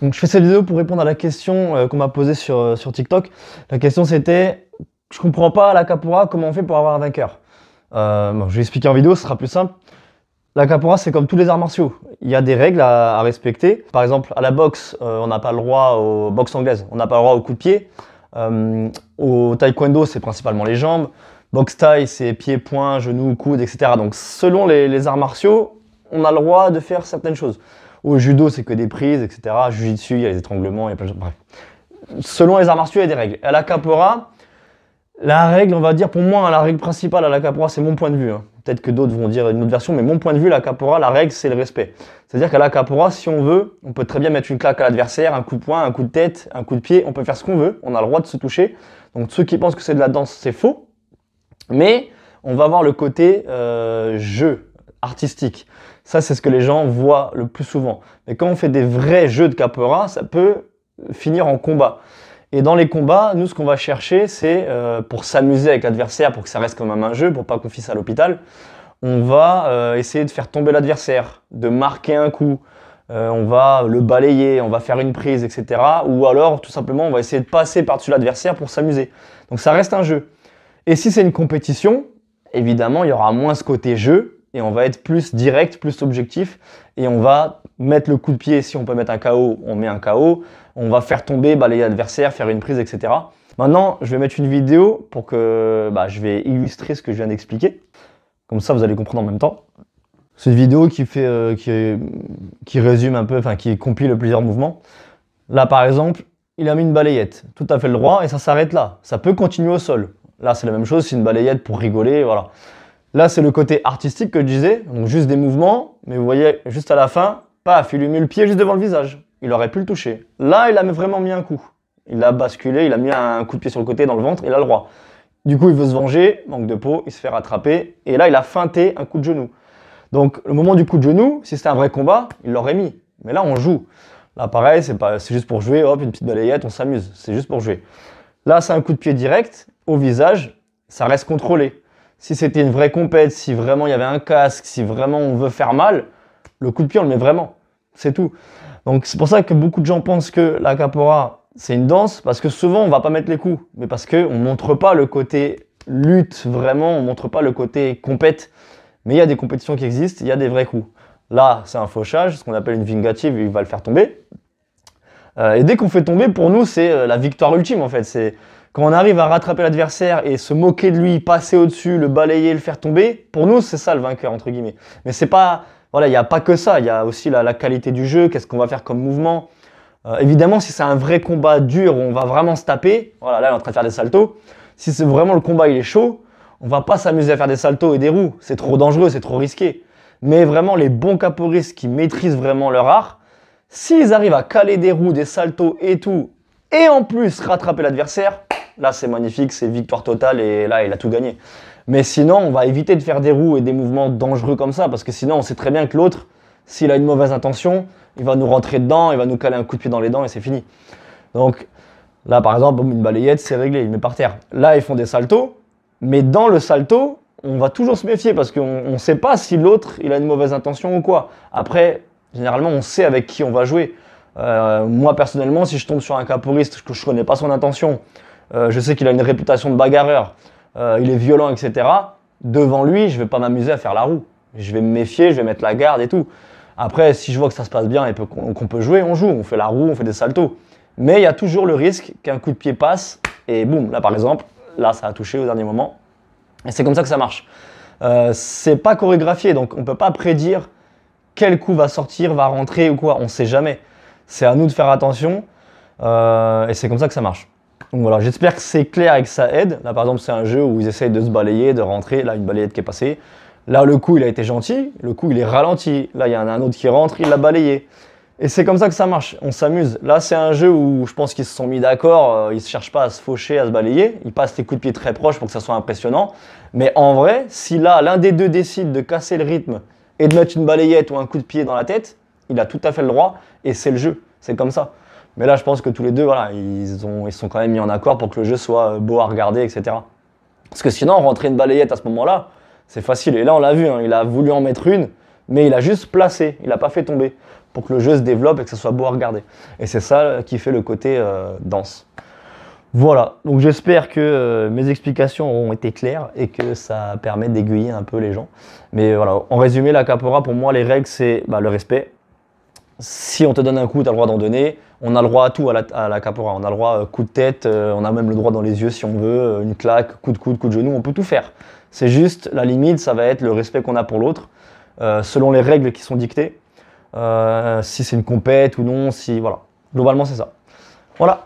Donc je fais cette vidéo pour répondre à la question qu'on m'a posée sur TikTok. La question c'était, je comprends pas à la capoeira comment on fait pour avoir un vainqueur. Bon, je vais expliquer en vidéo, ce sera plus simple. La capoeira c'est comme tous les arts martiaux. Il y a des règles à respecter. Par exemple à la boxe, on n'a pas le droit aux boxe anglaise, on n'a pas le droit aux coups de pied. Au taekwondo c'est principalement les jambes. Boxe thaï c'est pieds, poings, genoux, coudes, etc. Donc selon les arts martiaux, on a le droit de faire certaines choses. Au judo, c'est que des prises, etc. Jiu-jitsu, il y a les étranglements, il y a plein de choses. Bref. Selon les arts martiaux, il y a des règles. À la capoeira, la règle, on va dire, pour moi, la règle principale à la capoeira, c'est mon point de vue. Hein. Peut-être que d'autres vont dire une autre version, mais mon point de vue, la capoeira, la règle, c'est le respect. C'est-à-dire qu'à la capoeira, si on veut, on peut très bien mettre une claque à l'adversaire, un coup de poing, un coup de tête, un coup de pied, on peut faire ce qu'on veut, on a le droit de se toucher. Donc ceux qui pensent que c'est de la danse, c'est faux. Mais on va voir le côté jeu artistique. Ça, c'est ce que les gens voient le plus souvent. Mais quand on fait des vrais jeux de capoeira, ça peut finir en combat. Et dans les combats, nous, ce qu'on va chercher, c'est pour s'amuser avec l'adversaire, pour que ça reste quand même un jeu, pour pas qu'on finisse à l'hôpital, on va essayer de faire tomber l'adversaire, de marquer un coup, on va le balayer, on va faire une prise, etc. Ou alors, tout simplement, on va essayer de passer par-dessus l'adversaire pour s'amuser. Donc ça reste un jeu. Et si c'est une compétition, évidemment, il y aura moins ce côté jeu, et on va être plus direct, plus objectif, et on va mettre le coup de pied. Si on peut mettre un KO, on met un KO. On va faire tomber, balayer l'adversaire, faire une prise, etc. Maintenant, je vais mettre une vidéo pour que je vais illustrer ce que je viens d'expliquer. Comme ça, vous allez comprendre en même temps. C'est une vidéo qui résume un peu, enfin qui compile plusieurs mouvements. Là, par exemple, il a mis une balayette. Tout à fait le droit, et ça s'arrête là. Ça peut continuer au sol. Là, c'est la même chose, c'est une balayette pour rigoler, voilà. Là, c'est le côté artistique que je disais, donc juste des mouvements, mais vous voyez, juste à la fin, paf, il lui met le pied juste devant le visage. Il aurait pu le toucher. Là, il a vraiment mis un coup. Il a basculé, il a mis un coup de pied sur le côté dans le ventre, il a le droit. Du coup, il veut se venger, manque de peau, il se fait rattraper, et là, il a feinté un coup de genou. Donc, le moment du coup de genou, si c'était un vrai combat, il l'aurait mis. Mais là, on joue. Là, pareil, c'est juste pour jouer, hop, une petite balayette, on s'amuse. C'est juste pour jouer. Là, c'est un coup de pied direct, au visage, ça reste contrôlé. Si c'était une vraie compète, si vraiment il y avait un casque, si vraiment on veut faire mal, le coup de pied on le met vraiment, c'est tout. Donc c'est pour ça que beaucoup de gens pensent que la capoeira c'est une danse, parce que souvent on va pas mettre les coups, mais parce qu'on montre pas le côté lutte vraiment, on montre pas le côté compète. Mais il y a des compétitions qui existent, il y a des vrais coups. Là c'est un fauchage, ce qu'on appelle une vingative, il va le faire tomber. Et dès qu'on fait tomber, pour nous c'est la victoire ultime en fait, c'est... Quand on arrive à rattraper l'adversaire et se moquer de lui, passer au-dessus, le balayer, le faire tomber, pour nous, c'est ça le vainqueur, entre guillemets. Mais c'est pas, voilà, il n'y a pas que ça, il y a aussi la qualité du jeu, qu'est-ce qu'on va faire comme mouvement. Évidemment, si c'est un vrai combat dur où on va vraiment se taper, voilà, là, on est en train de faire des saltos. Si c'est vraiment le combat, il est chaud, on va pas s'amuser à faire des saltos et des roues. C'est trop dangereux, c'est trop risqué. Mais vraiment, les bons capoeiristes qui maîtrisent vraiment leur art, s'ils arrivent à caler des roues, des saltos et tout, et en plus rattraper l'adversaire, là, c'est magnifique, c'est victoire totale et là, il a tout gagné. Mais sinon, on va éviter de faire des roues et des mouvements dangereux comme ça parce que sinon, on sait très bien que l'autre, s'il a une mauvaise intention, il va nous rentrer dedans, il va nous caler un coup de pied dans les dents et c'est fini. Donc là, par exemple, une balayette, c'est réglé, il met par terre. Là, ils font des saltos, mais dans le salto, on va toujours se méfier parce qu'on ne sait pas si l'autre, il a une mauvaise intention ou quoi. Après, généralement, on sait avec qui on va jouer. Moi, personnellement, si je tombe sur un capoeiriste que je ne connais pas son intention, je sais qu'il a une réputation de bagarreur, il est violent, etc. Devant lui, je vais pas m'amuser à faire la roue. Je vais me méfier, je vais mettre la garde et tout. Après, si je vois que ça se passe bien et qu'on peut jouer, on joue, on fait la roue, on fait des saltos. Mais il y a toujours le risque qu'un coup de pied passe et boum, là par exemple, là ça a touché au dernier moment. Et c'est comme ça que ça marche. C'est pas chorégraphié, donc on peut pas prédire quel coup va sortir, va rentrer ou quoi, on sait jamais. C'est à nous de faire attention et c'est comme ça que ça marche. Donc voilà, j'espère que c'est clair et que ça aide. Là par exemple c'est un jeu où ils essayent de se balayer, de rentrer, là une balayette qui est passée. Là le coup il a été gentil, le coup il est ralenti. Là il y en a un autre qui rentre, il l'a balayé. Et c'est comme ça que ça marche, on s'amuse. Là c'est un jeu où je pense qu'ils se sont mis d'accord, ils ne cherchent pas à se faucher, à se balayer. Ils passent les coups de pied très proches pour que ça soit impressionnant. Mais en vrai, si là l'un des deux décide de casser le rythme et de mettre une balayette ou un coup de pied dans la tête, il a tout à fait le droit et c'est le jeu, c'est comme ça. Mais là, je pense que tous les deux, voilà, ils se sont quand même mis en accord pour que le jeu soit beau à regarder, etc. Parce que sinon, rentrer une balayette à ce moment-là, c'est facile. Et là, on l'a vu, hein, il a voulu en mettre une, mais il a juste placé, il n'a pas fait tomber. pour que le jeu se développe et que ça soit beau à regarder. Et c'est ça qui fait le côté danse. Voilà, donc j'espère que mes explications ont été claires et que ça permet d'aiguiller un peu les gens. Mais voilà, en résumé, la capoeira, pour moi, les règles, c'est le respect. Si on te donne un coup, tu as le droit d'en donner. On a le droit à tout à la capoeira. On a le droit coup de tête, on a même le droit dans les yeux si on veut, une claque, coup de coude, coup de genou, on peut tout faire. C'est juste, la limite, ça va être le respect qu'on a pour l'autre, selon les règles qui sont dictées. Si c'est une compète ou non, si voilà. Globalement, c'est ça. Voilà.